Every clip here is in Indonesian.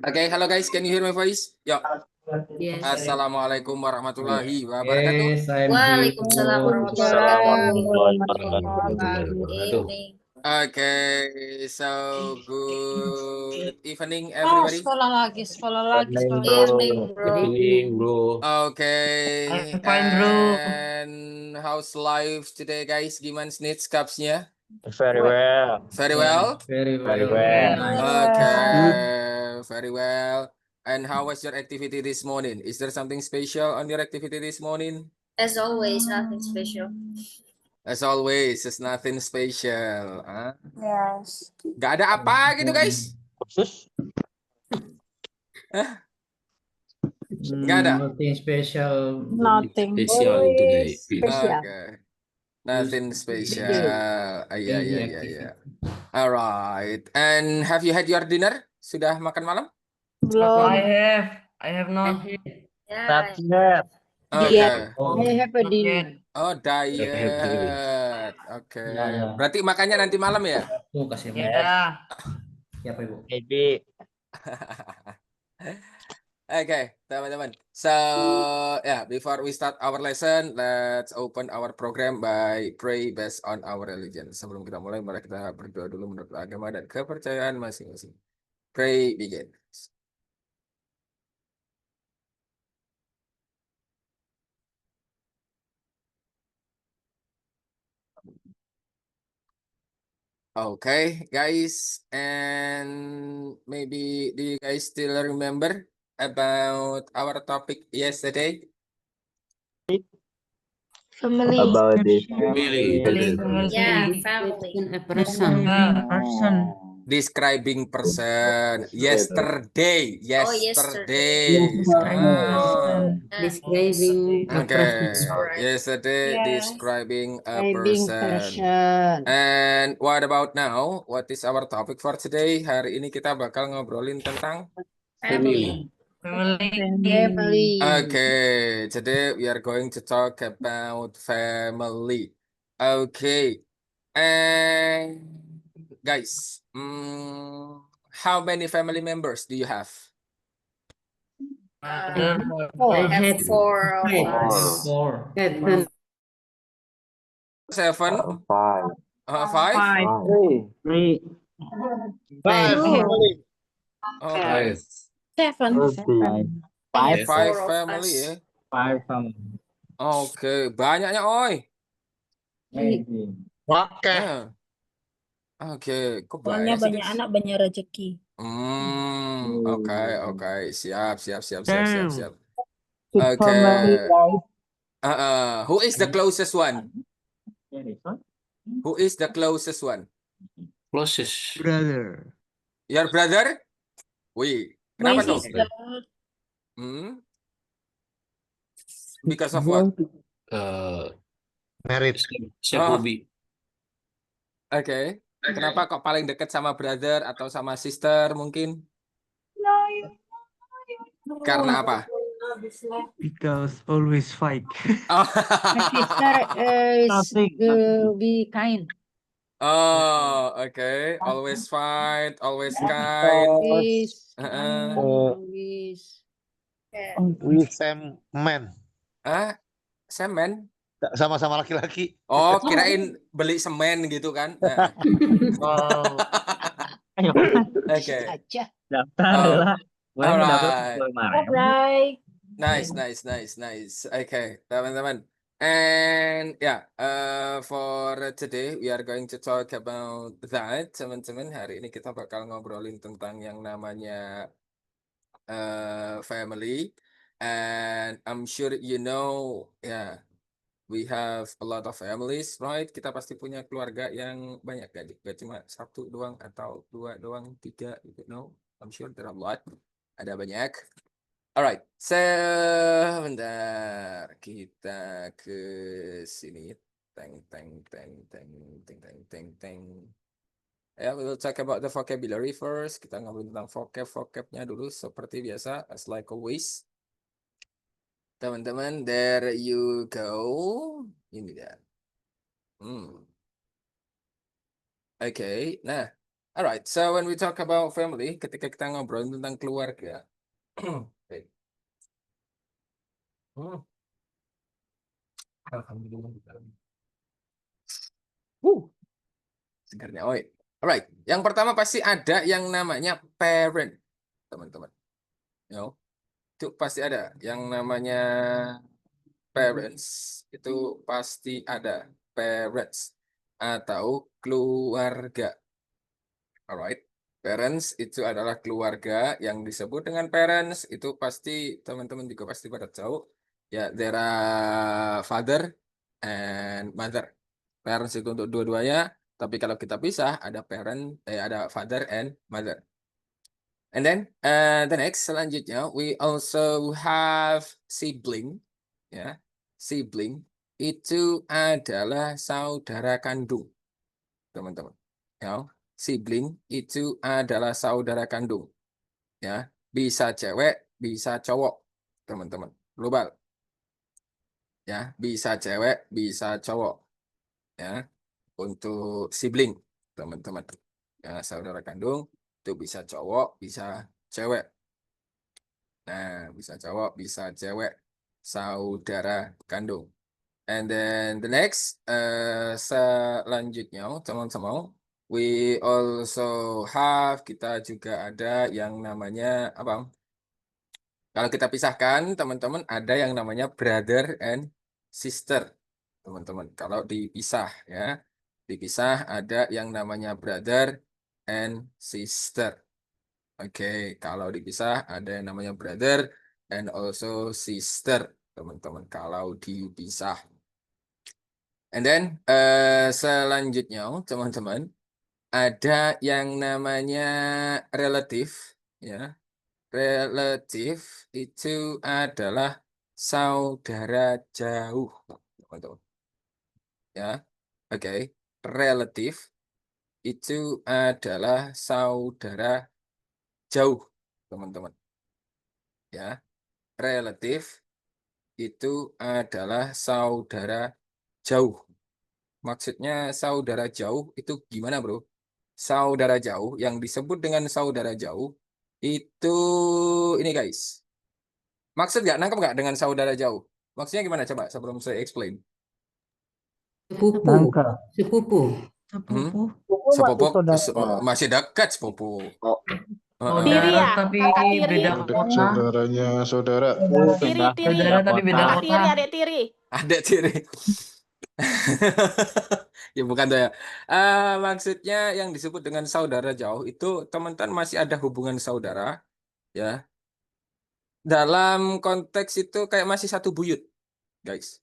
Okay, hello guys, can you hear my voice? Yo, Yes. assalamualaikum warahmatullahi wabarakatuh. Yes, I'm here. Waalaikumsalam warahmatullahi wabarakatuh. Evening. Okay, so good evening everybody. Sekolah lagi. Evening, bro. Good evening, bro. Okay, I'm fine, bro. and how's life today guys? Gimana snitch cupsnya? Very well. Very well? Very Very well. well. Nice. Okay, very well. And how was your activity this morning? Is there something special on your activity this morning? As always, nothing special. As always, it's nothing special. Huh? Yes. Gak ada apa gitu guys? Khusus? Gak ada? Nothing special. Nothing Special today. special. Okay. Nothing special. Daily Iya. activity. Alright. And have you had your dinner? Sudah makan malam? Belum. I have not. Yeah. Not yet. Okay. I have a dinner. Oh, diet. Oke. Berarti makannya nanti malam ya? Tuh, kasih makan. Yeah. Siapa, Ibu? Maybe. Okay, teman-teman. So, before we start our lesson, let's open our program by pray based on our religion. Sebelum kita mulai, mari kita berdoa dulu menurut agama dan kepercayaan masing-masing. Pray begin. Okay, guys, and maybe do you guys still remember about our topic yesterday? Family. About this. Family. Yeah, family. A person. Describing person. Yesterday. yesterday. Describing a Okay. person. Yesterday Yeah. describing a Describing person. And what about now? What is our topic for today? Hari ini kita bakal ngobrolin tentang Family. Family. Okay, today we are going to talk about family. Okay, and guys, how many family members do you have? I have 4 of us. 4. 7? Five. 5? Three. Five. Okay. 7. Five. 5 4 of family us. ya. Five. Oke, banyaknya oi. Oke. Ya. Oke, kok Soalnya banyak sih banyak guys? anak, banyak rezeki. Oke. Siap. Big Okay. family, guys. Who is the closest one? Who is the closest one? Closest. Brother. Your brother? Wih, My kenapa tuh? sister. Because of what? Married. Hobi. Oke. Kenapa kok paling dekat sama brother atau sama sister mungkin? Karena apa? Because always fight. Oh, My sister is be kind. Oke. Always fight, always kind. Always. We same man. Semen? Sama-sama laki-laki. Oh, kirain beli semen gitu kan? Nah. Oke. Aja. Daftar Alright. Alright. Nice. Okay, teman-teman. And for today we are going to talk about that, teman-teman. Hari ini kita bakal ngobrolin tentang yang namanya family. And I'm sure you know, we have a lot of families, right? Kita pasti punya keluarga yang banyak, gak cuma 1 doang atau 2 doang, 3, you know. I'm sure there are a lot. Ada banyak. Alright, sebentar kita ke sini. Teng. We will talk about the vocabulary first. Kita ngobrol tentang vocabnya dulu seperti biasa, as like always. Teman-teman, there you go. Ini dia. Okay, nah, alright. So when we talk about family, ketika kita ngobrol tentang keluarga, okay. Alhamdulillah. Segarnya. Oh, alright. Yang pertama pasti ada yang namanya parent, teman-teman. Itu pasti ada yang namanya parents. Itu pasti ada parents atau keluarga. Alright. Parents itu adalah keluarga yang disebut dengan parents. Itu pasti teman-teman juga pasti pada tahu. Ya, there are father and mother. Parents itu untuk dua-duanya. Tapi kalau kita pisah, ada ada father and mother. And then the next selanjutnya, we also have sibling. Ya, sibling itu adalah saudara kandung, teman-teman. Ya, sibling itu adalah saudara kandung. Ya, bisa cewek, bisa cowok, teman-teman. Global. Ya, bisa cewek, bisa cowok. Ya, untuk sibling, teman-teman. Ya, saudara kandung itu bisa cowok, bisa cewek. Nah, bisa cowok, bisa cewek, saudara kandung. And then the next, selanjutnya, teman-teman, we also have, kita juga ada yang namanya, apa? Kalau kita pisahkan, teman-teman, ada yang namanya brother and sister, teman-teman. Kalau dipisah, ya. Dipisah, ada yang namanya brother and sister. Oke, kalau dipisah ada yang namanya brother and also sister, teman-teman. Kalau dipisah. And then selanjutnya, teman-teman, ada yang namanya relative, ya. Relative itu adalah saudara jauh, teman-teman. Ya, oke. Relative itu adalah saudara jauh, teman-teman. Ya, relatif itu adalah saudara jauh. Maksudnya saudara jauh itu gimana, bro? Saudara jauh yang disebut dengan saudara jauh itu ini, guys. Maksud nggak, nangkep nggak dengan saudara jauh? Maksudnya gimana, coba sebelum saya explain. Sepupu. Nangka. Sepupu. Hmm? Sepupu Sepupu masih saudara. masih dekat sepupu. Tiri ya, tapi kakak tiri. beda Adik kota. saudaranya saudara. Tiri, tiri. Saudara tapi beda Kakak kota. tiri, adik tiri. Ada ciri. Ya bukan tuh ya. Maksudnya yang disebut dengan saudara jauh itu teman-teman masih ada hubungan saudara, ya. Dalam konteks itu kayak masih satu buyut, guys.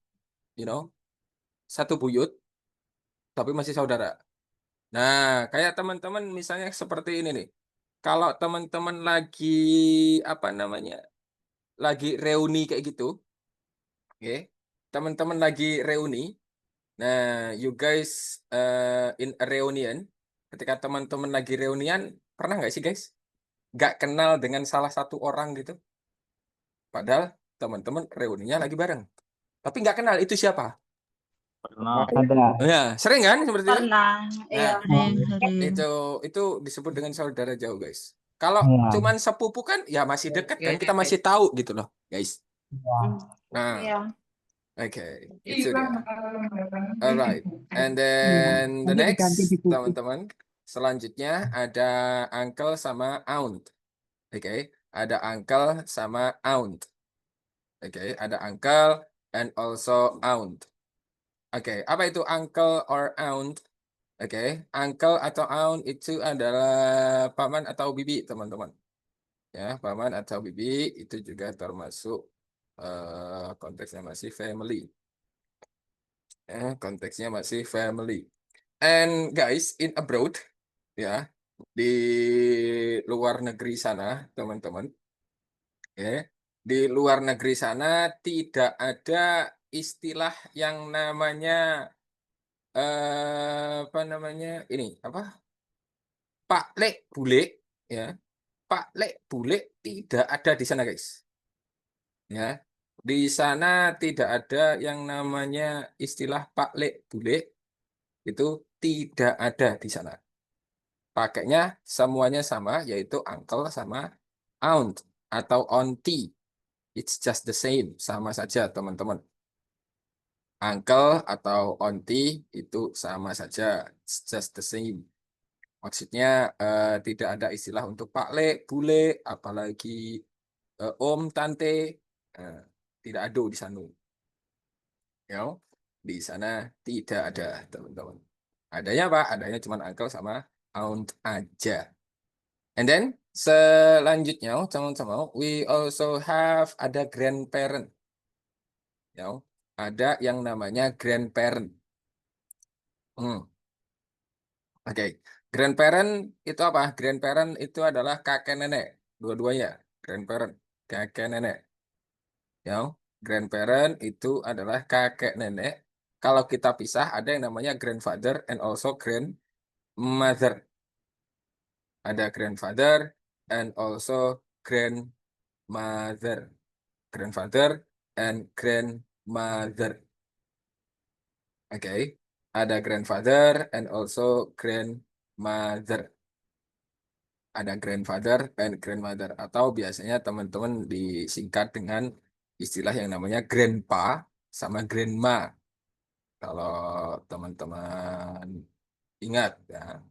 Satu buyut tapi masih saudara. Nah, kayak teman-teman misalnya seperti ini nih. Kalau teman-teman lagi apa namanya? Lagi reuni kayak gitu, oke. Teman-teman lagi reuni. Nah, you guys in a reunion, ketika teman-teman lagi reunian, pernah nggak sih, guys? Nggak kenal dengan salah satu orang gitu. Padahal teman-teman reuninya lagi bareng. Tapi nggak kenal itu siapa. Ada. Ya, sering kan seperti itu? Pernah, iya. Itu disebut dengan saudara jauh, guys. Kalau Iya. cuman sepupu kan ya masih dekat kan, Oke. kita masih tahu gitu loh, guys. Nah, Iya. oke, itu dia. Alright, and then the next, teman-teman, selanjutnya ada uncle sama aunt. Oke, ada uncle sama aunt. Oke, ada uncle and also aunt. Oke, apa itu uncle or aunt? Oke, uncle atau aunt itu adalah paman atau bibi, teman-teman. Ya, paman atau bibi itu juga termasuk konteksnya masih family. Konteksnya masih family. And guys, in abroad, ya, di luar negeri sana, teman-teman, ya, di luar negeri sana tidak ada istilah yang namanya apa namanya ini apa Pak Lek Bule, ya, Pak Lek Bule tidak ada di sana, guys. Ya, di sana tidak ada yang namanya istilah Pak Lek Bule, itu tidak ada di sana. pakainya semuanya sama, yaitu uncle sama aunt atau auntie. It's just the same, sama saja teman-teman. Uncle atau auntie itu sama saja, it's just the same. Maksudnya tidak ada istilah untuk Pak Le, Bule, apalagi Om, Tante, tidak ada di sana. Ya, di sana tidak ada teman-teman. Adanya apa? Adanya cuma uncle sama aunt aja. And then selanjutnya teman-teman, we also have ada grandparent. Ya, ada yang namanya grandparent. Oke. Grandparent itu apa? Grandparent itu adalah kakek nenek, dua-duanya. Grandparent, kakek nenek. Ya, grandparent itu adalah kakek nenek. Kalau kita pisah ada yang namanya grandfather and also grandmother. Ada grandfather and also grandmother. Grandfather and grandmother. Oke. Ada grandfather and also grandmother. Ada grandfather and grandmother. Atau biasanya teman-teman disingkat dengan istilah yang namanya grandpa sama grandma. Kalau teman-teman ingat ya,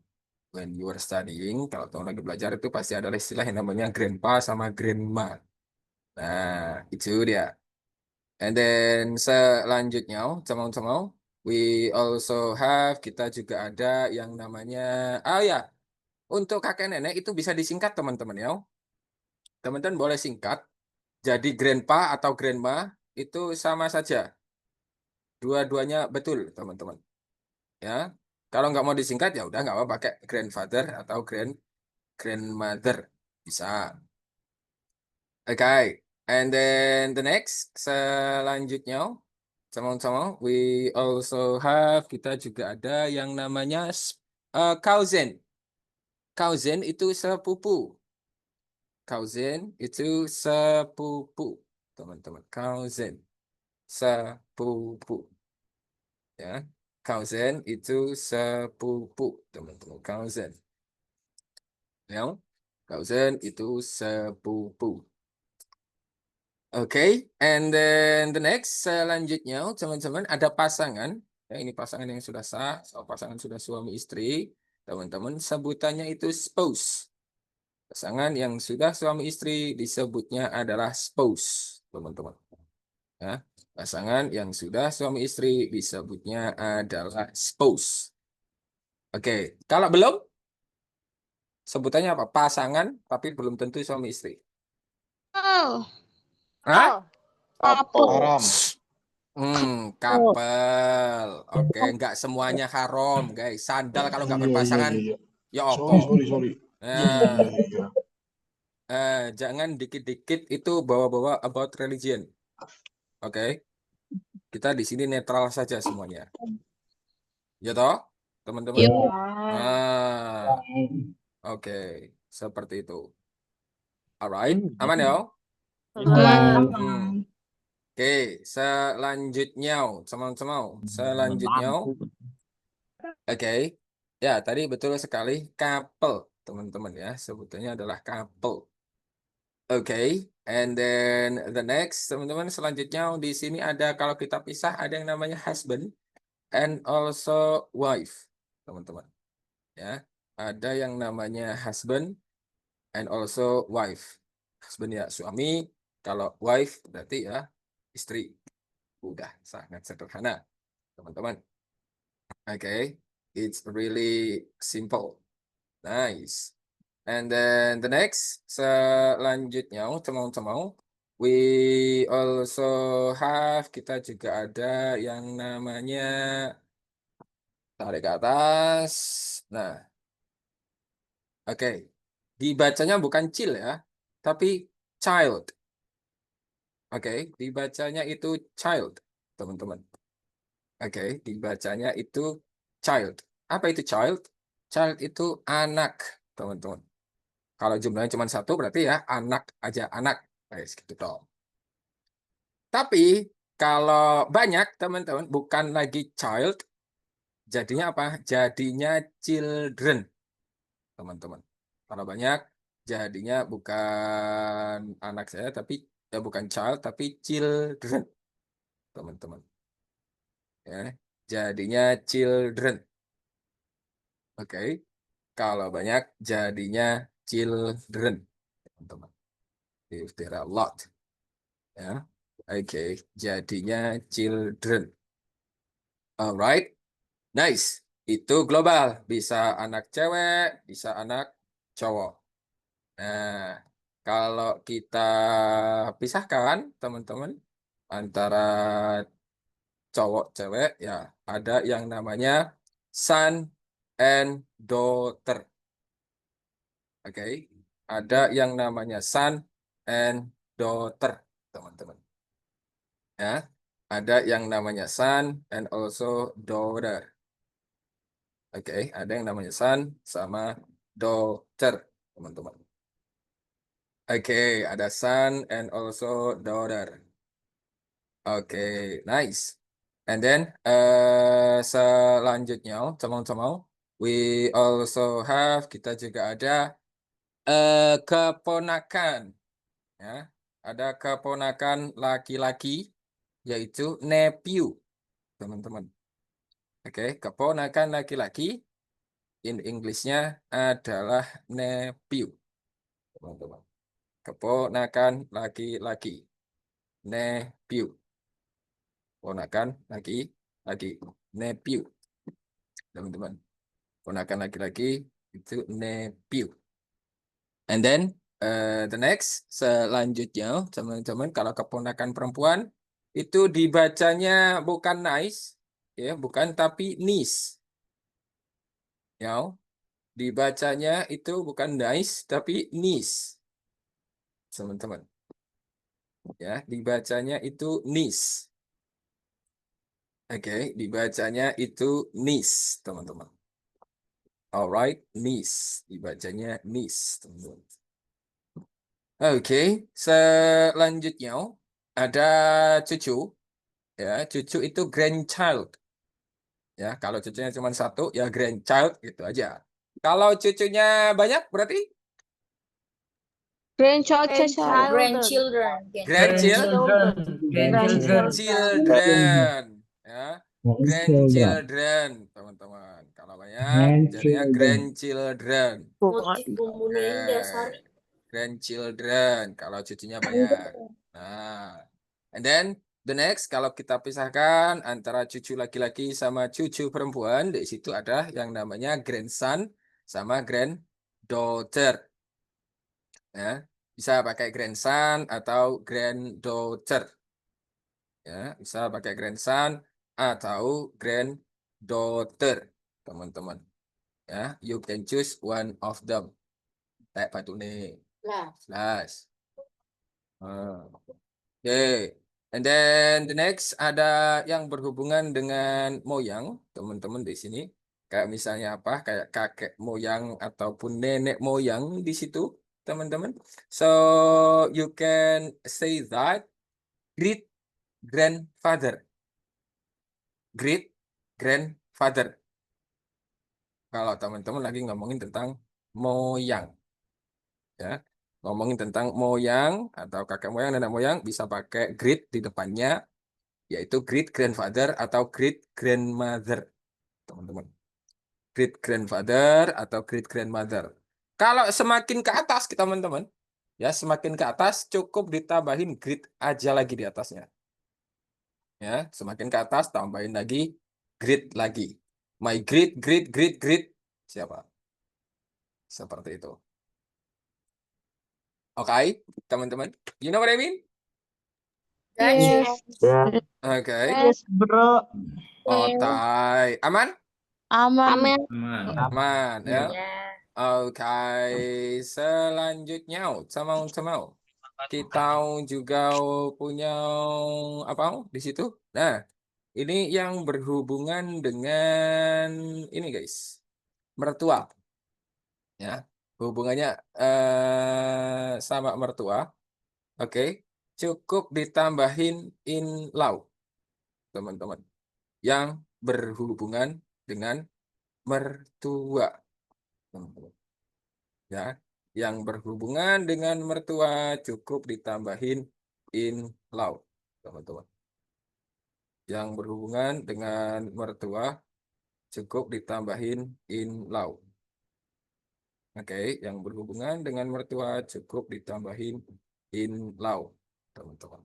when you are studying, kalau teman lagi belajar itu pasti ada istilah yang namanya grandpa sama grandma. Nah, itu dia. And then selanjutnya, teman-teman, we also have, kita juga ada yang namanya, ya, untuk kakek nenek itu bisa disingkat teman-teman ya. Teman-teman boleh singkat. Jadi grandpa atau grandma itu sama saja. Dua-duanya betul teman-teman. Ya, kalau nggak mau disingkat ya udah nggak apa pakai grandfather atau grandmother bisa. Oke, and then the next selanjutnya teman-teman, we also have, kita juga ada yang namanya cousin. Cousin itu sepupu. Cousin itu sepupu teman-teman. Cousin sepupu. Ya, cousin itu sepupu teman-teman. Cousin. Ya, cousin itu sepupu. Oke, and then the next selanjutnya teman-teman ada pasangan. Ya, ini pasangan yang sudah sah, pasangan sudah suami istri. Teman-teman sebutannya itu spouse. Pasangan yang sudah suami istri disebutnya adalah spouse, teman-teman. Ya, pasangan yang sudah suami istri disebutnya adalah spouse. Oke, kalau belum, sebutannya apa? Pasangan, tapi belum tentu suami istri. Hah? Haram. Kapel. Oke, nggak semuanya haram, guys. Sandal kalau nggak berpasangan, ya apa? Sorry. Jangan dikit-dikit itu bawa-bawa about religion. Oke, kita di sini netral saja semuanya. Ya toh, teman-teman? Oke, seperti itu. Alright, aman ya? Oke, selanjutnya, teman-teman. Selanjutnya, oke. Ya, tadi betul sekali couple, teman-teman ya. Sebutannya adalah couple. Oke, and then the next, teman-teman, selanjutnya di sini ada, kalau kita pisah ada yang namanya husband and also wife, teman-teman. Ya, ada yang namanya husband and also wife. Husband ya suami, kalau wife berarti ya istri. Udah sangat sederhana, teman-teman. Oke, it's really simple. Nice. And then the next, selanjutnya, teman-teman, we also have, kita juga ada yang namanya, tarik ke atas. Nah, oke. Dibacanya bukan chill ya, tapi child. Oke, dibacanya itu child, teman-teman. Oke, dibacanya itu child. Apa itu child? Child itu anak, teman-teman. Kalau jumlahnya cuma satu berarti ya anak aja, anak. Gitu toh. Tapi kalau banyak, teman-teman, bukan lagi child, jadinya apa? Jadinya children, teman-teman. Kalau banyak, jadinya bukan anak saya, tapi bukan child, tapi children, teman-teman. Ya, jadinya children. Oke. Kalau banyak, jadinya children, teman-teman. If there are a lot, ya. Oke, jadinya children. Alright, nice. Itu global, bisa anak cewek, bisa anak cowok. Nah, kalau kita pisahkan, teman-teman, antara cowok cewek, ya ada yang namanya son and daughter. Oke, ada yang namanya son and daughter, teman-teman. Ya, ada yang namanya son and also daughter. Oke, ada yang namanya son sama daughter, teman-teman. Oke, ada son and also daughter. Oke, nice. And then selanjutnya, teman-teman, we also have, kita juga ada keponakan. Ya, ada keponakan laki-laki, yaitu nephew, teman-teman. Oke, keponakan laki-laki, in English-nya adalah nephew, teman-teman. Keponakan laki-laki, nephew. Ponakan laki-laki, nephew, teman-teman. Ponakan laki-laki itu nephew. And then the next, selanjutnya, teman-teman, kalau keponakan perempuan itu dibacanya bukan nice, ya, bukan, tapi niece. Ya, dibacanya itu bukan nice, tapi niece, teman-teman. Ya, dibacanya itu niece. Oke, dibacanya itu niece, teman-teman. Alright, niece, dibacanya niece, teman-teman. Oke, selanjutnya ada cucu. Ya, cucu itu grandchild. Ya, kalau cucunya cuma satu, ya grandchild gitu aja. Kalau cucunya banyak, berarti Grandchildren. grandchildren. Grandchildren. Children, ya, grandchildren, teman-teman. Kalau banyak, jadinya grandchildren. Grandchildren, kalau cucunya banyak. Nah, and then the next, kalau kita pisahkan antara cucu laki-laki sama cucu perempuan, di situ ada yang namanya grandson sama granddaughter. Ya, bisa pakai grandson atau granddaughter. Ya, bisa pakai grandson atau granddaughter, teman-teman. Ya, you can choose one of them. Kayak batu nih. Plus. Oke. And then the next ada yang berhubungan dengan moyang, teman-teman di sini. Kayak misalnya apa? Kayak kakek moyang ataupun nenek moyang di situ, teman-teman. So you can say that great grandfather. Great grandfather. Kalau teman-teman lagi ngomongin tentang moyang. Ya. Ngomongin tentang moyang atau kakek moyang, nenek moyang, bisa pakai great di depannya, yaitu great grandfather atau great grandmother, teman-teman. Great grandfather atau great grandmother. Kalau semakin ke atas, teman-teman, ya semakin ke atas cukup ditambahin great aja lagi di atasnya. Ya, semakin ke atas tambahin lagi great lagi. My great great great great siapa? Seperti itu. Oke, teman-teman. You know what I mean? Oke. Yes, bro. Otai. Aman? Aman. Aman, ya. Oke, selanjutnya, teman-teman, kita juga punya apa di situ? Nah, ini yang berhubungan dengan ini, guys, mertua, ya, hubungannya sama mertua. Oke, cukup ditambahin in law, teman-teman, yang berhubungan dengan mertua, teman-teman. Ya, yang berhubungan dengan mertua cukup ditambahin in law, teman-teman. Yang berhubungan dengan mertua cukup ditambahin in law. Oke, yang berhubungan dengan mertua cukup ditambahin in law, teman-teman.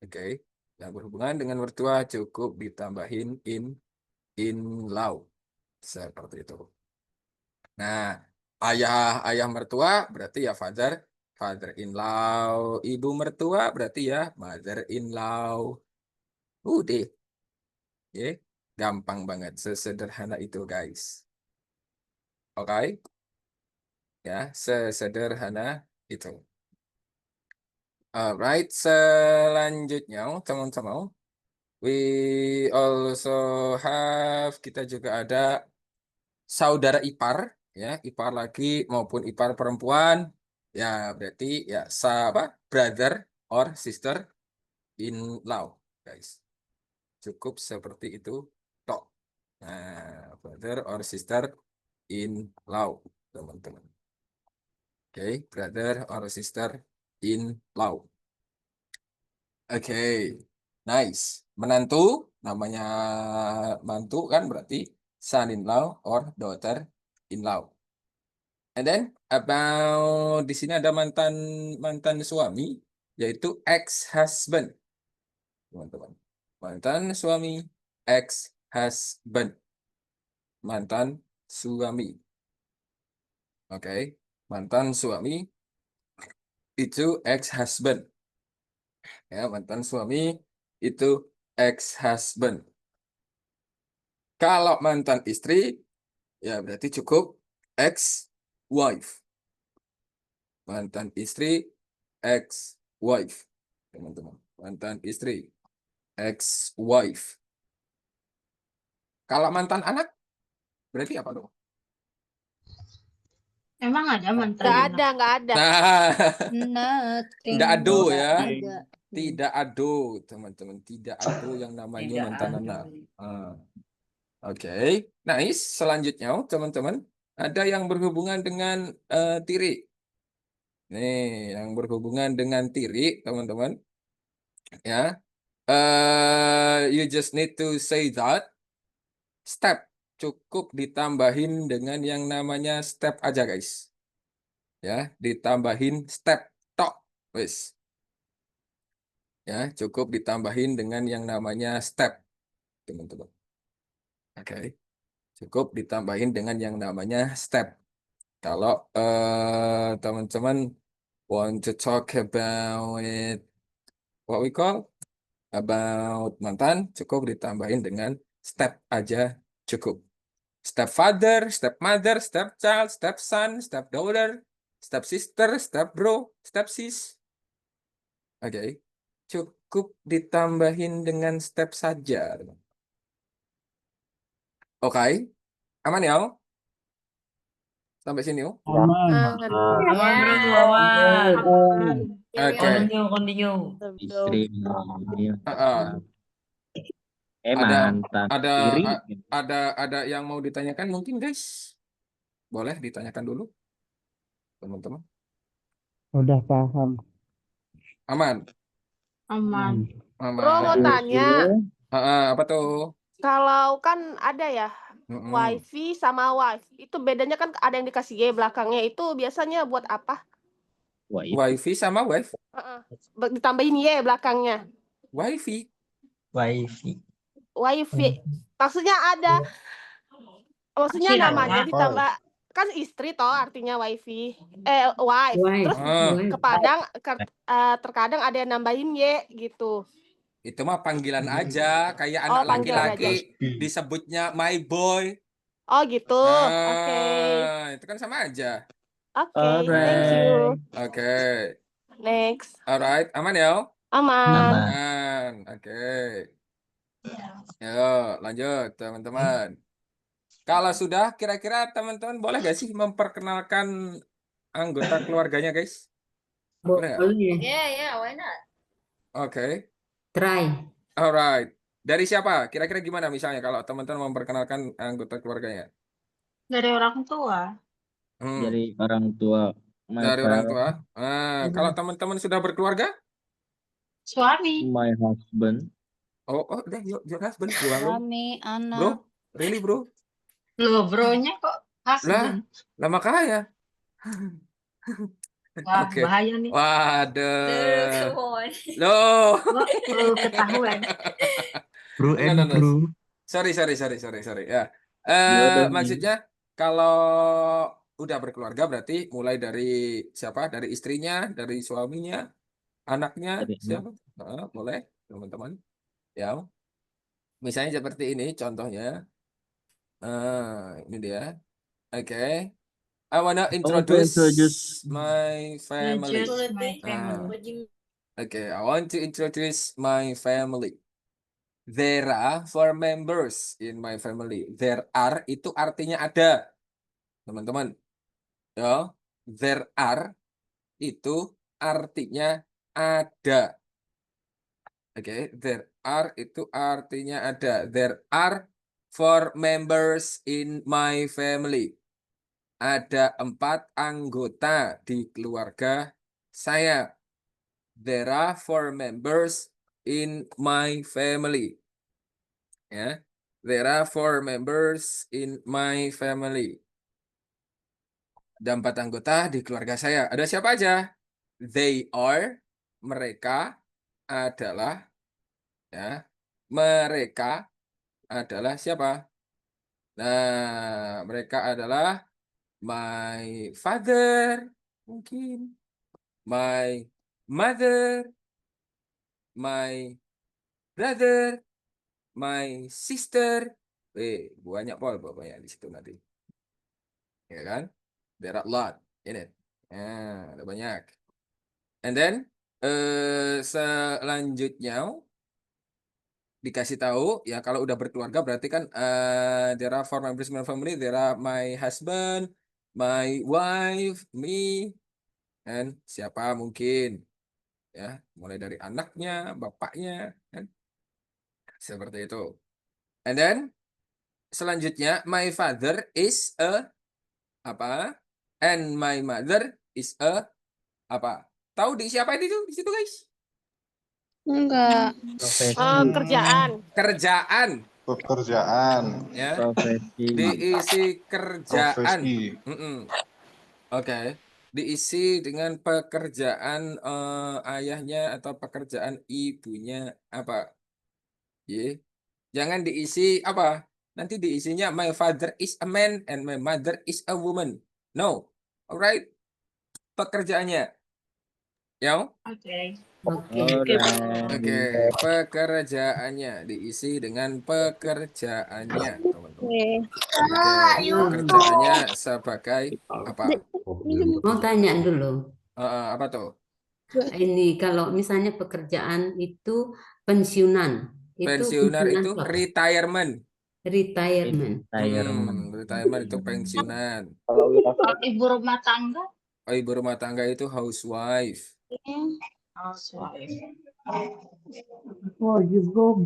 Oke, yang berhubungan dengan mertua cukup ditambahin in law, seperti itu. Nah, ayah mertua berarti ya father in law. Ibu mertua berarti ya mother in law. Udah, ya, gampang banget, sesederhana itu guys. Oke, ya, sesederhana itu. Alright, selanjutnya teman-teman, we also have, kita juga ada saudara ipar, ya, ipar laki maupun ipar perempuan, ya berarti ya brother or sister in law, guys. Cukup seperti itu, tok. Nah, brother or sister in law, teman-teman. Oke, brother or sister in law. Oke, nice. Menantu, namanya mantu kan berarti son in law or daughter in law. And then about di sini ada mantan mantan suami, yaitu ex-husband, teman-teman. Mantan suami, ex-husband, mantan suami. Oke, mantan suami itu ex-husband. Ya, mantan suami itu ex-husband. Kalau mantan istri, ya berarti cukup ex-wife. Mantan istri, ex-wife. Teman-teman, mantan istri, ex-wife. Kalau mantan anak, berarti apa dong? Emang ada mantan Nggak anak? ada, nggak ada. Nah, Nothing. tidak ado Nggak ya. ada. Tidak ado, teman-teman. Tidak ado yang namanya mantan anak. Oke, nice. Selanjutnya, teman-teman, ada yang berhubungan dengan tiri. Nih, yang berhubungan dengan tiri, teman-teman. Ya, you just need to say that step. Cukup ditambahin dengan yang namanya step aja, guys. Ya, ditambahin step tok, wes. Ya, cukup ditambahin dengan yang namanya step, teman-teman. Oke, cukup ditambahin dengan yang namanya step. Kalau teman-teman want to talk about it, what we call about mantan, cukup ditambahin dengan step aja, cukup. Step father, step mother, step child, step son, step daughter, step sister, step bro, step sis. Oke, cukup ditambahin dengan step saja. Oke, aman ya? Sampai sini, yuk. Aman. Aman, bro, aman. Oke. Continue. Istri. Ada Mantan ada tiri. ada yang mau ditanyakan mungkin guys, boleh ditanyakan dulu teman-teman. Udah paham. Aman. Aman. Bro mau Aman. tanya, Apa tuh? kalau kan ada ya Mm-mm. wifi sama wife, itu bedanya kan ada yang dikasih Y belakangnya, itu biasanya buat apa? Wifi sama wife. Ditambahin Y belakangnya. Wifi. Wifi. Maksudnya ada, maksudnya Masih namanya ada. ditambah, kan istri toh artinya wifi. Wife. Terus terkadang ada yang nambahin Y gitu. Itu mah panggilan aja, kayak Oh, anak panggilan laki-laki disebutnya my boy. Oh gitu. Oke. Itu kan sama aja. Oke, thank you. Oke. Next. Alright, aman ya? Aman. Aman. Oke. Yuk, lanjut teman-teman. Kalau sudah, kira-kira teman-teman boleh gak sih memperkenalkan anggota keluarganya, guys? Boleh nggak? Boleh. Yeah, why not? Oke. Try. Alright. Dari siapa? Kira-kira gimana misalnya kalau teman-teman memperkenalkan anggota keluarganya? Dari orang tua. Hmm, Dari orang tua my dari orang tua. parents, Kalau teman-teman sudah berkeluarga? Suami. my husband, Oh, udah, yuk, your husband, bro, halo. Suami, anak. Bro, really, bro? Loh, bronya kok Lah, husband. lah makanya. Wah, Oke. bahaya nih. Waduh. on. Loh. Ketahuan. bro No, no, and no. bro. Sorry. Ya. Ya udah nih. Maksudnya kalau udah berkeluarga berarti mulai dari siapa? Dari istrinya, dari suaminya, anaknya, Dari siapa? Boleh, teman-teman. Ya, misalnya seperti ini contohnya. Ini dia. Oke. I wanna I want to introduce introduce my family. Introduce my Ah, family. okay, I want to introduce my family. There are 4 members in my family. There are itu artinya ada, teman-teman. Ya, there are itu artinya ada. Oke, there are itu artinya ada. There are 4 members in my family. Ada 4 anggota di keluarga saya. There are 4 members in my family. Ya, there are 4 members in my family. Ada 4 anggota di keluarga saya. Ada siapa aja? They are, mereka adalah, ya, mereka adalah siapa? Nah, mereka adalah my father, mungkin, my mother, my brother, my sister. Banyak banyak di situ nanti. Ya kan? There are a lot in it. Ada banyak. And then selanjutnya dikasih tahu ya kalau udah berkeluarga berarti kan there are 4 members in my family. There are my husband, my wife, me, and siapa mungkin ya, mulai dari anaknya, bapaknya, kan? Seperti itu. And then selanjutnya my father is a apa? And my mother is a apa? Tahu diisi apa itu di situ, guys? Enggak. profesi, Kerjaan. Kerjaan, Pekerjaan. ya. profesi, Diisi kerjaan. Profesi. Oke. Diisi dengan pekerjaan ayahnya atau pekerjaan ibunya apa? Ye. Jangan diisi apa? Nanti diisinya my father is a man and my mother is a woman. No. Alright. Pekerjaannya. Ya. Oke. Oke. alright, Oke, pekerjaannya diisi dengan pekerjaannya, teman-teman. Oke, pekerjaannya sebagai apa? Mau tanya dulu. Apa tuh? Ini kalau misalnya pekerjaan itu pensiunan. Itu Pensiunan pensiunan itu apa? retirement. Retirement. Retirement itu pensiunan. Kalau Ibu rumah tangga. Oh, ibu rumah tangga itu housewife. Housewife. Oh, you go.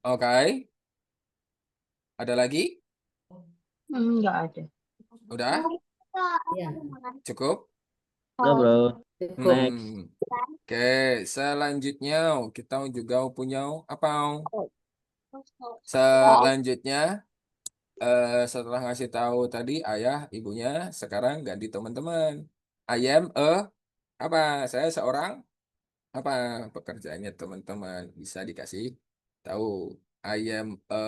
Oke. Ada lagi? Enggak ada. Udah? Ya, Cukup? Udah, bro. cukup. Oke, selanjutnya kita juga punya apa? Selanjutnya setelah ngasih tahu tadi ayah, ibunya, sekarang ganti teman-teman. I am a apa? Saya seorang apa pekerjaannya teman-teman bisa dikasih tahu. I am a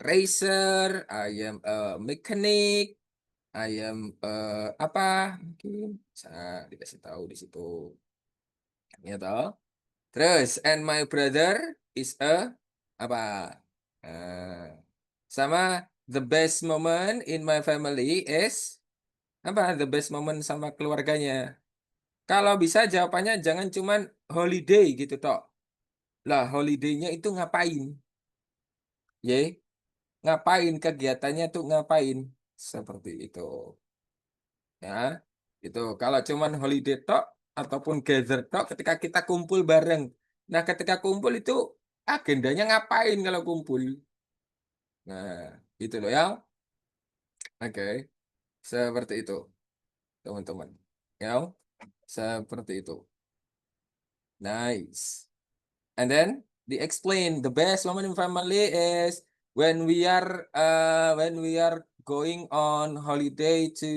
racer, I am a mechanic, I am apa? Mungkin bisa dikasih tahu di situ. Ya toh. Terus and my brother is a apa? Sama the best moment in my family is apa? The best moment sama keluarganya. Kalau bisa jawabannya jangan cuman holiday gitu toh. Lah holiday-nya itu ngapain? Ye, ngapain kegiatannya tuh ngapain? Seperti itu. Ya. Itu kalau cuman holiday tok ataupun gather tok ketika kita kumpul bareng. Nah, ketika kumpul itu agendanya ngapain kalau kumpul? Nah, Gitu loh ya. Oke, seperti itu, teman-teman. Ya, seperti itu. Nice. And then they explain the best moment in family is when we are going on holiday to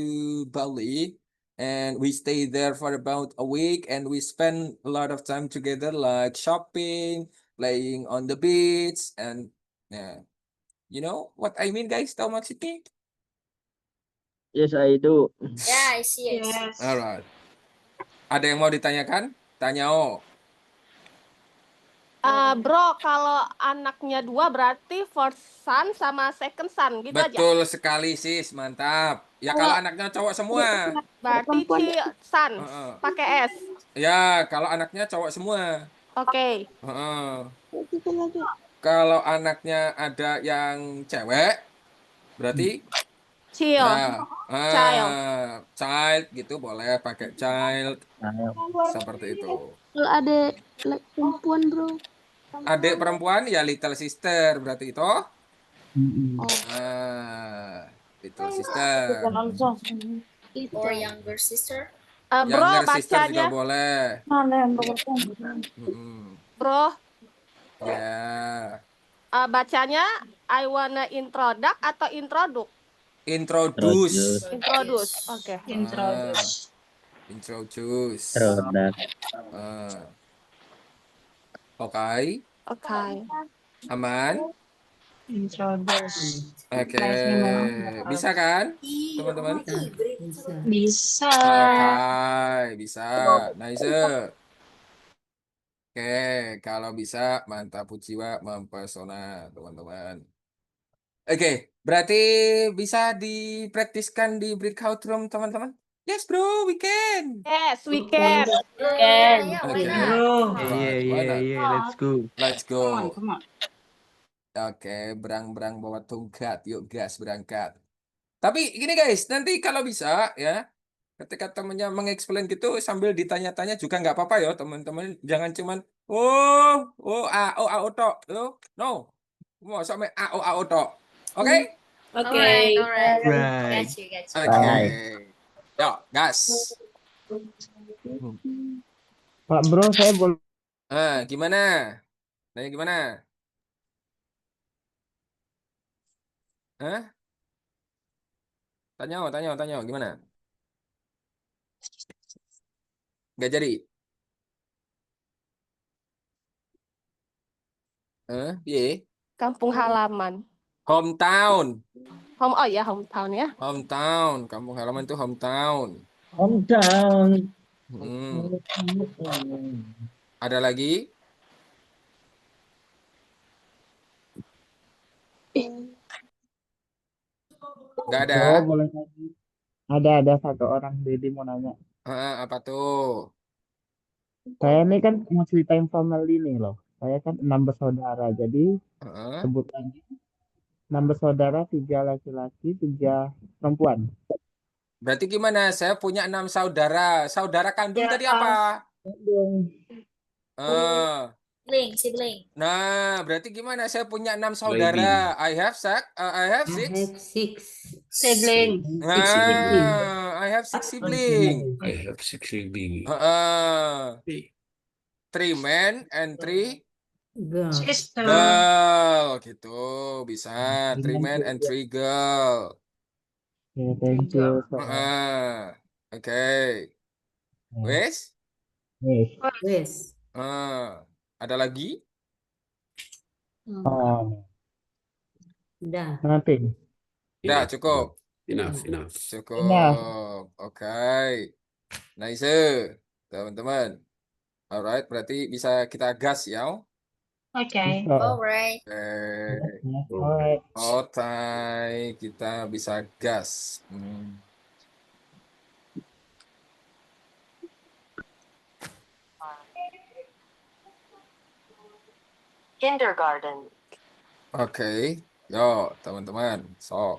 Bali and we stay there for about a week and we spend a lot of time together like shopping, playing on the beach and yeah. You know what I mean guys? Tahu maksudnya? Yes, I do. Yeah, I see it. Yes. Alright. Ada yang mau ditanyakan? Tanya oh. Bro, kalau anaknya 2 berarti first son sama second son gitu aja. Betul sekali sis, mantap. Ya kalau anaknya cowok semua. Berarti son Heeh. pakai S. Ya, kalau anaknya cowok semua. Oke. Heeh. Kalau anaknya ada yang cewek, berarti Chill. ya, Child. child gitu boleh pakai child Nah, seperti itu. Kalau ada perempuan, bro. Adik perempuan ya little sister berarti itu. mm-mm. Little sister. Or younger sister. Bro, Younger sister juga bacanya. boleh. Mana yang bagus? Mm-mm. Bro, Ya, bacanya I wanna introduce atau introduce? introduce. Introduce. Oke. Introduce. Introduce. Produk. Oke, Oke. aman. Introduce. Oke, bisa kan, teman-teman? Bisa. Bisa. Oke, bisa. Nice. Oke, kalau bisa mantap jiwa mempesona, teman-teman. Oke, berarti bisa dipraktiskan di breakout room, teman-teman? Yes, bro, we can. Yes, we can. Yeah, why Oke. not? Alright, why not? Let's go. Let's Come on, go. come on. Oke, berang-berang bawa tongkat. Yuk, gas berangkat. Tapi gini guys, nanti kalau bisa ya, ketika temennya mengeksplain gitu sambil ditanya-tanya juga nggak apa-apa ya teman-teman. Jangan cuman tok. No. Mau sampai tok. Oke? Alright, alright. Right. Got you. Oke. Bye. Yuk, gas. Pak Bro, saya boleh Gimana? Nanya gimana? Hah? Tanya, gimana? Nggak jadi? Piye? Kampung halaman. Hometown. Oh ya, hometown ya. Hometown. Kampung halaman itu hometown. Hometown. Ada lagi? Nggak ada? Bro, boleh tanya? Ada satu orang Dedi mau nanya. Apa tuh? Saya ini kan mau ceritain family nih loh. Saya kan 6 bersaudara, jadi Heeh. sebutannya 6 bersaudara, 3 laki-laki, 3 perempuan. Berarti gimana? Saya punya 6 saudara. Saudara kandung tadi apa? Eh, Sibling. Nah, berarti gimana? Saya punya 6 saudara. I have I six. have six. Sibling. I have six siblings. I have six siblings. Three men and three Girl. Sister. girl gitu bisa. Three men and three girl. Oke, thank you. Oke. Wes? Yes. Yes. Ada lagi? Udah. Nothing. Udah cukup. Enough. Cukup. Oke. Nice, teman-teman. Alright, berarti bisa kita gas ya. Okay. Alright. Alright. Oke, kita bisa gas. Kindergarten. Oke, yo teman-teman, sok.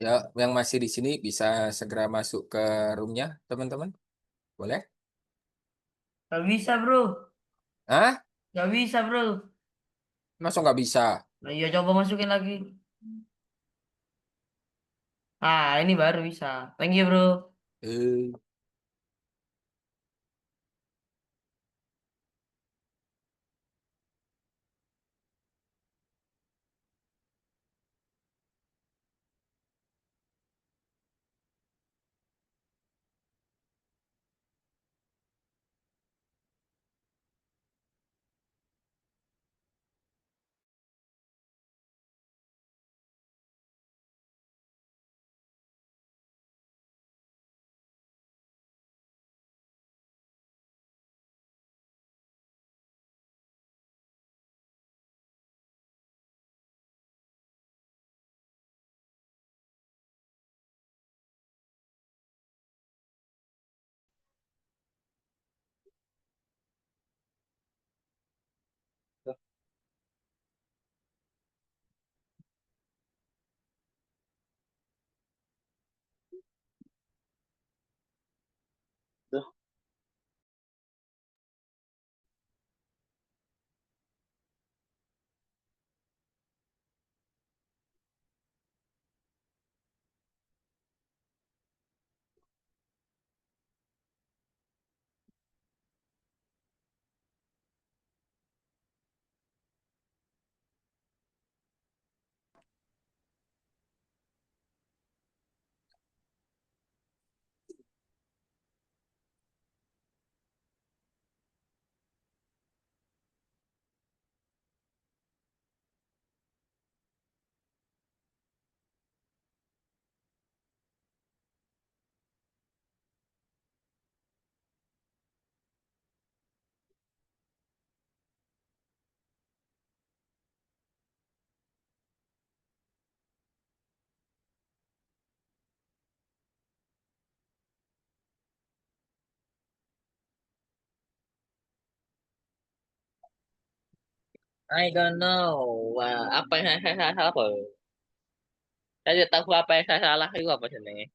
Ya, yang masih di sini bisa segera masuk ke roomnya, teman-teman. Boleh? Gak bisa, bro. Hah? Gak bisa, bro. Masa nggak bisa? Nah, iya, coba masukin lagi. Ah, ini baru bisa. Thank you, bro. Eh, I don't know. Apa yang saya salah apa? Saya tidak tahu apa yang saya salah itu apa sebenarnya.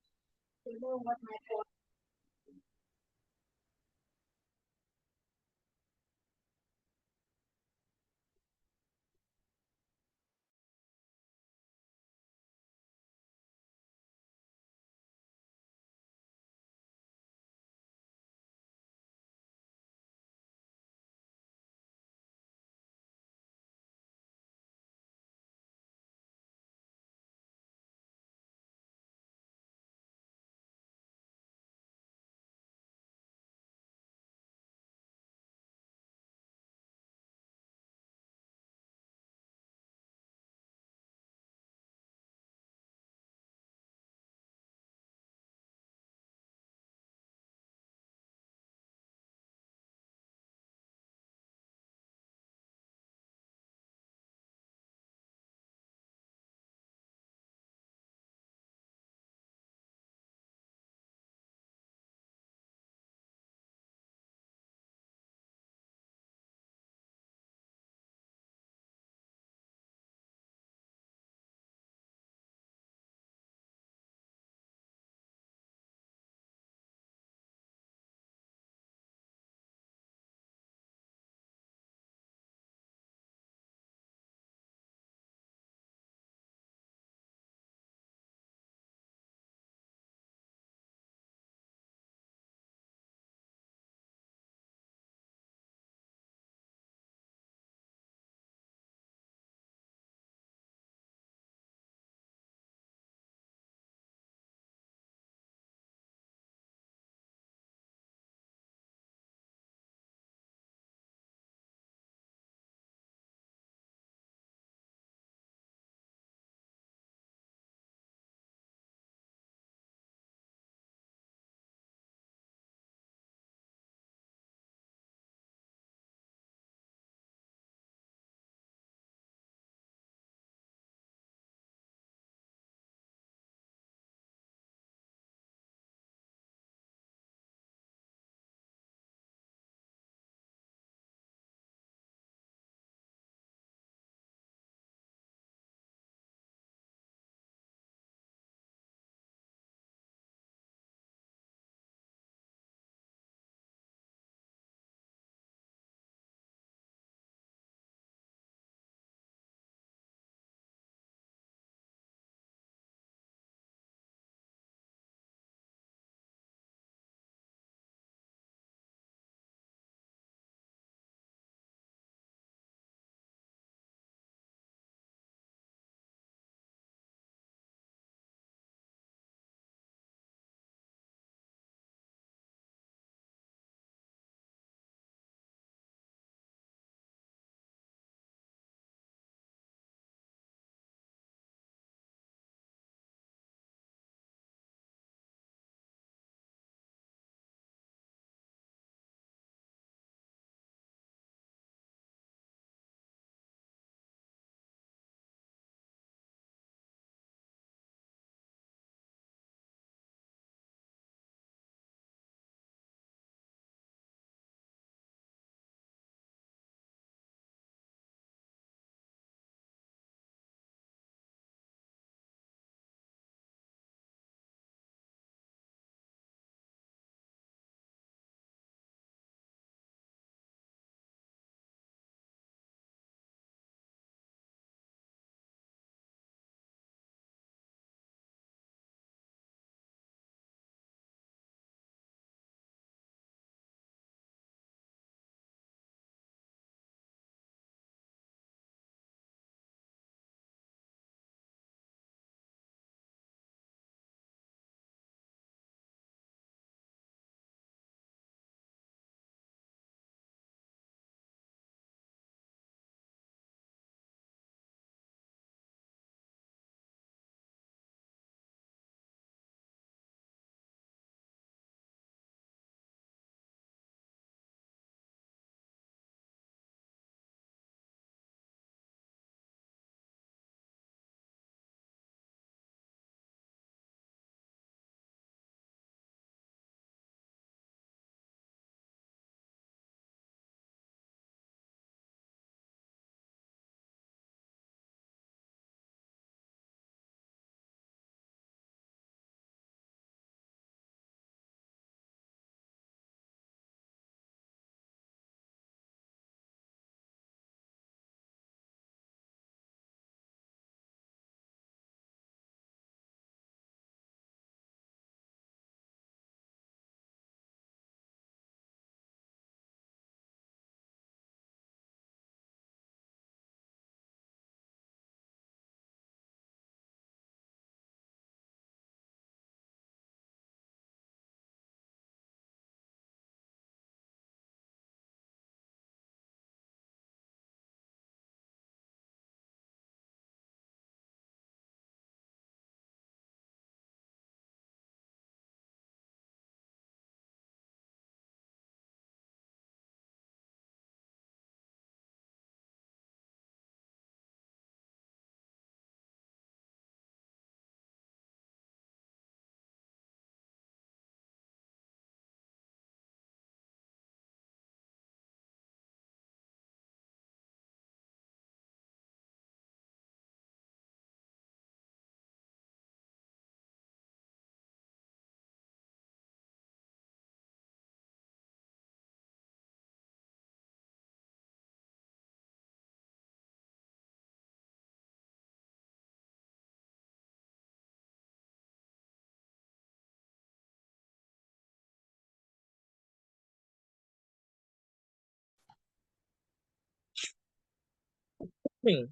Hmm.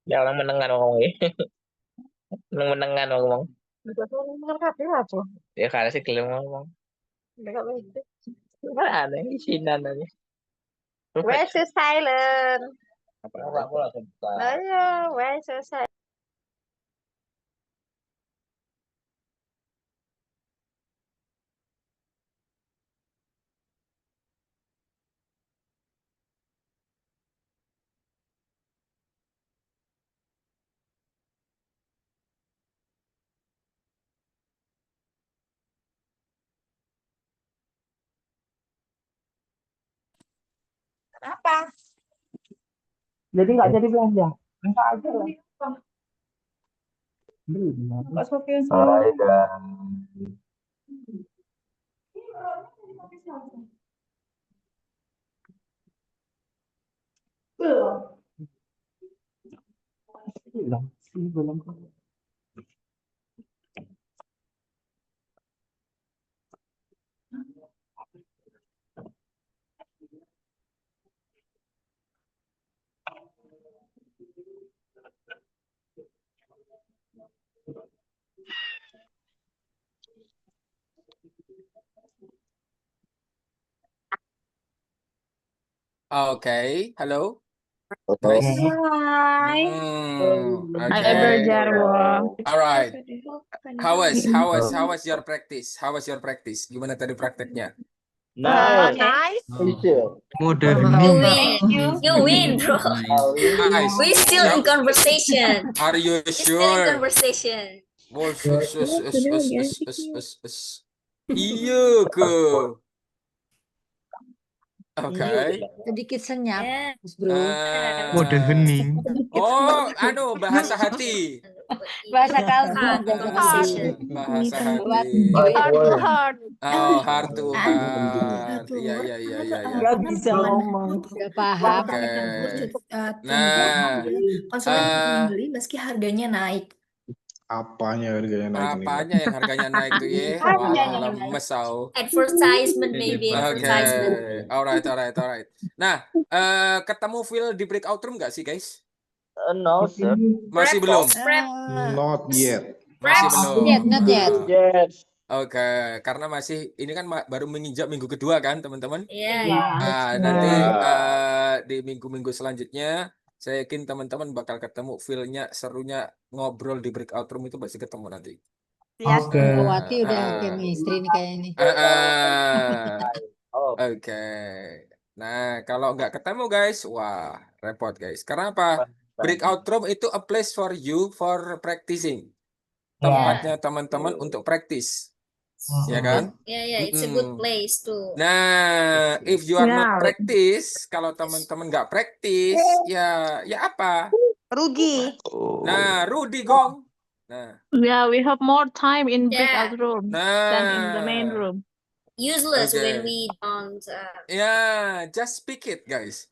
Ya orang menengan ngomong ya. Orang menengan ngomong. Ya karena sih kelima ngomong. Mana aneh isinan aja. Why so silent? Apa aku langsung buka. Ayo, why so silent? Kenapa? Jadi nggak jadi belanja. Minta aja lah. Beli. Belum. Belum. Okay, halo. guys? Hi. Okay. Jarwo. Alright. How was your practice? How was your practice? Gimana tadi prakteknya? Nice. Nice. You win. You win, bro. Nice. We still in conversation. Are you We still in sure? conversation. Iya ke? Oke. Sedikit senyap, Yeah. bro. Mode hening. Oh, bahasa hati. Bahasa kalbu. Heart conversation. Bahasa Buat hati. Heart to heart. Oh, heart to heart. Iya. Gak bisa ngomong. Gak paham. Oke. Nah, Konsumen eh, membeli meski harganya naik. Apanya harganya naik nih? apanya yang harganya naik tuh ya? Harganya Wah, naik. lemes tau. Advertisement maybe Oke, advertisement. alright. Nah, ketemu Phil di breakout room nggak sih, guys? No, sir. Masih belum? Not yet. Masih belum. Not yet. Yes. Oke, karena masih ini kan baru menginjak minggu kedua kan, teman-teman? Yeah. Nanti di minggu-minggu selanjutnya, saya yakin teman-teman bakal ketemu feel-nya, serunya ngobrol di breakout room itu pasti ketemu nanti. Oke. Wati udah chemistry nih kayaknya. Oke. Nah, kalau nggak ketemu guys, wah repot guys. Karena apa? Breakout room itu a place for you for practicing. Tempatnya teman-teman untuk praktis. Ya kan? Yeah, it's a good place too. Nah, if you are not practice, kalau teman-teman nggak praktis, ya apa? Rugi. Nah, Rudy Gong. Nah, Yeah, we have more time in Yeah. breakout room than in the main nah, room. Useless Okay. when we don't. yeah, just speak it, guys.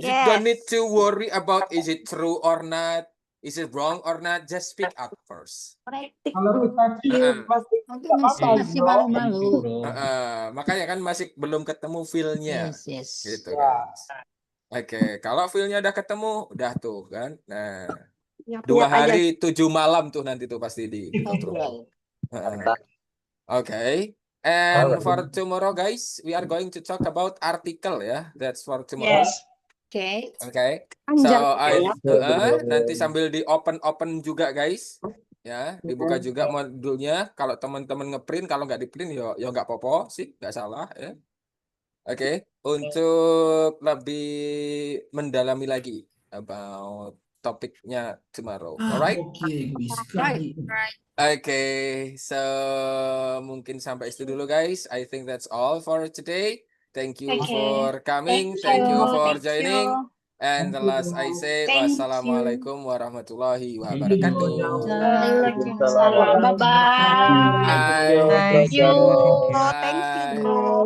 You Yes. don't need to worry about is it true or not, is it wrong or not. Just speak out first. Kalau kita Heeh. Masih malu-malu. Makanya kan masih belum ketemu feel-nya. Yes. Gitu guys. Oke, kalau feel-nya udah ketemu, udah tuh kan. Nah, 2 hari 7 malam tuh nanti tuh pasti di control. Okay. And for tomorrow guys, we are going to talk about article ya. That's for tomorrow. Yes. Okay. Okay. So nanti sambil di open juga guys. Ya, dibuka juga modulnya. Kalau teman-teman ngeprint, kalau nggak di-print ya nggak apa-apa sih, nggak salah ya. Oke, untuk lebih mendalami lagi about topiknya tomorrow. Alright? Okay, so mungkin sampai itu dulu guys. I think that's all for today. Thank you Okay. for coming. Thank Thank you you. for Thank joining. you. And the last I say, Thank you. wassalamualaikum warahmatullahi wabarakatuh. Waalaikumsalam. Bye-bye. Bye. Thank you. Bye. Thank you, bro.